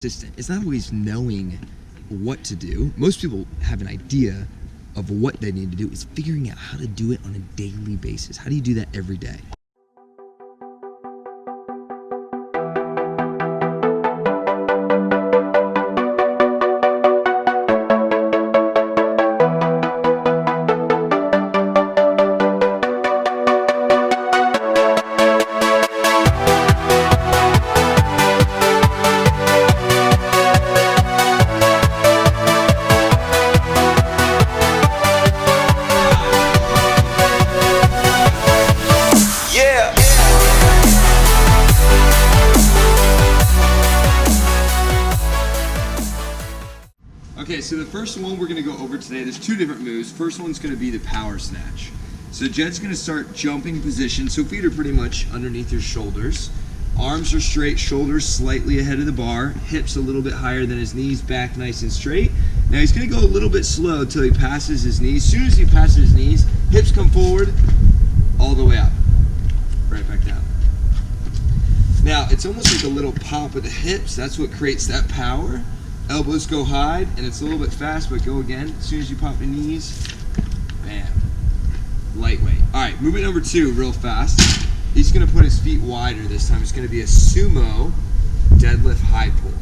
consistent. It's not always knowing what to do. Most people have an idea of what they need to do. It's figuring out how to do it on a daily basis. How do you do that every day? Okay, so the first one we're going to go over today, there's two different moves. First one's going to be the power snatch. So Jed's going to start jumping position. So feet are pretty much underneath your shoulders. Arms are straight, shoulders slightly ahead of the bar, hips a little bit higher than his knees, back nice and straight. Now he's going to go a little bit slow until he passes his knees. As soon as he passes his knees, hips come forward, all the way up, right back down. Now it's almost like a little pop of the hips. That's what creates that power. Elbows go high, and it's a little bit fast, but go again. As soon as you pop your knees, bam. Lightweight. All right, movement number two, real fast. He's gonna put his feet wider this time. It's gonna be a sumo deadlift high pull.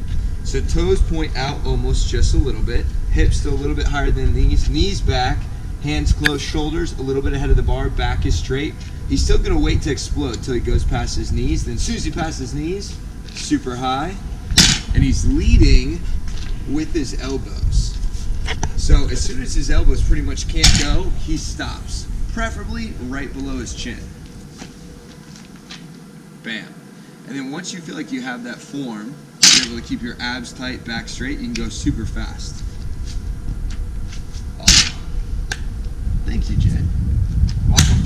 So toes point out almost just a little bit. Hips still a little bit higher than knees. Knees back, hands close, shoulders a little bit ahead of the bar, back is straight. He's still gonna wait to explode till he goes past his knees. Then as soon as he passes his knees, super high. And he's leading with his elbows. So as soon as his elbows pretty much can't go, he stops, preferably right below his chin. Bam. And then once you feel like you have that form, you're able to keep your abs tight, back straight, you can go super fast. Awesome. Thank you, Jed. Awesome.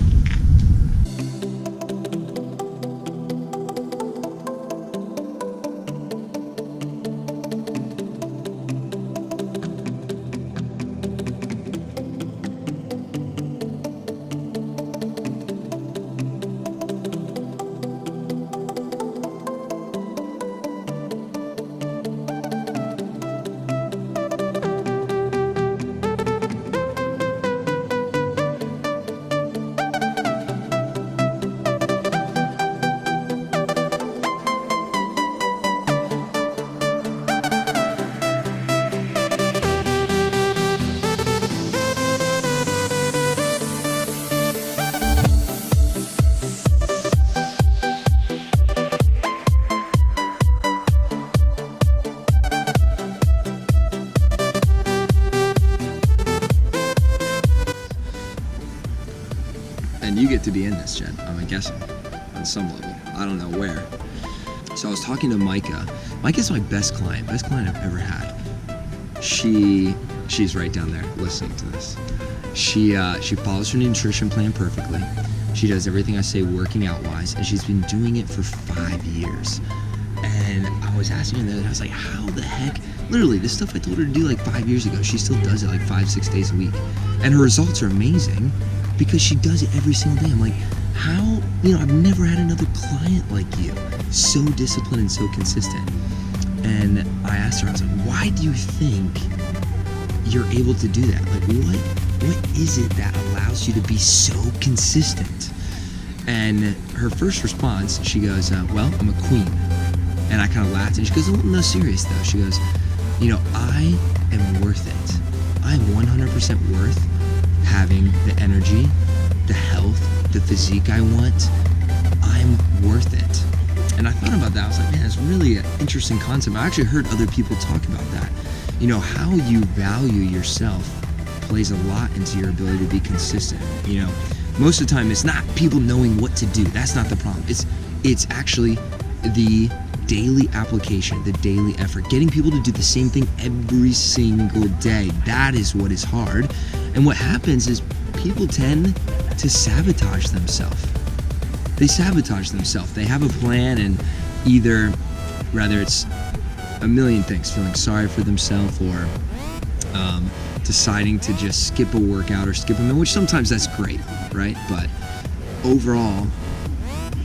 And you get to be in this, Jed, I'm guessing, on some level. I don't know where. So I was talking to Micah. Micah's my best client I've ever had. She's right down there listening to this. She follows her nutrition plan perfectly. She does everything I say working out wise, and she's been doing it for 5 years. And I was asking her the other day, I was like, how the heck? Literally, this stuff I told her to do like 5 years ago, she still does it like 5-6 days a week. And her results are amazing, because she does it every single day. I'm like, how, I've never had another client like you, so disciplined and so consistent. And I asked her, I was like, why do you think you're able to do that? Like, what is it that allows you to be so consistent? And her first response, she goes, well, I'm a queen. And I kind of laughed, and she goes, oh, no, serious though. She goes, I am worth it. I'm 100% worth having the energy, the health, the physique I want. I'm worth it. And I thought about that. I was like, man, it's really an interesting concept. I actually heard other people talk about that. How you value yourself plays a lot into your ability to be consistent. Most of the time it's not people knowing what to do. That's not the problem. It's actually the daily application, the daily effort, getting people to do the same thing every single day. That is what is hard. And what happens is people tend to sabotage themselves. They sabotage themselves. They have a plan, and rather it's a million things, feeling sorry for themselves, or deciding to just skip a workout or skip a meal, which sometimes that's great, right? But overall,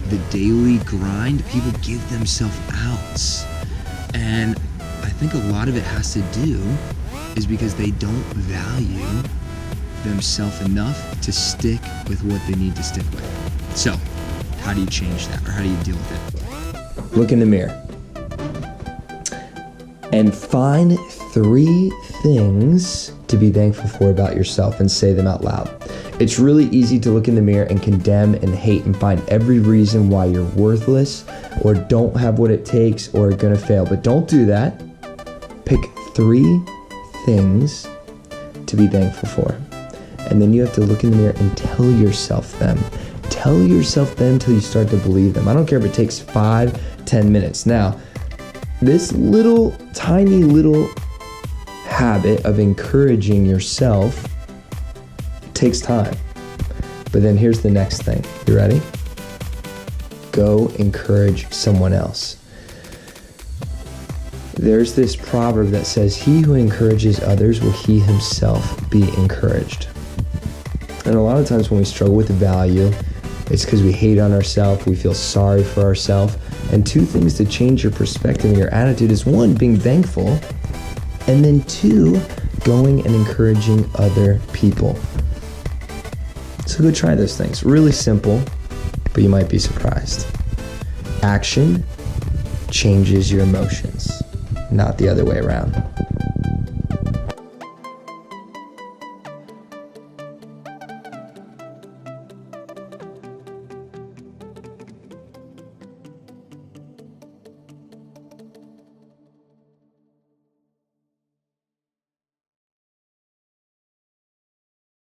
the daily grind, people give themselves outs. And think a lot of it has to do is because they don't value themselves enough to stick with what they need to stick with. So, how do you change that, or how do you deal with it? Look in the mirror and find 3 things to be thankful for about yourself and say them out loud. It's really easy to look in the mirror and condemn and hate and find every reason why you're worthless or don't have what it takes or are gonna fail. But don't do that. Pick 3 things to be thankful for. And then you have to look in the mirror and tell yourself them. Tell yourself them till you start to believe them. I don't care if it takes 5, 10 minutes. Now, this tiny little habit of encouraging yourself takes time. But then here's the next thing. You ready? Go encourage someone else. There's this proverb that says, he who encourages others will he himself be encouraged. And a lot of times when we struggle with value, it's because we hate on ourselves, we feel sorry for ourselves. And 2 things to change your perspective and your attitude is 1, being thankful, and then 2, going and encouraging other people. So go try those things. Really simple, but you might be surprised. Action changes your emotions, not the other way around.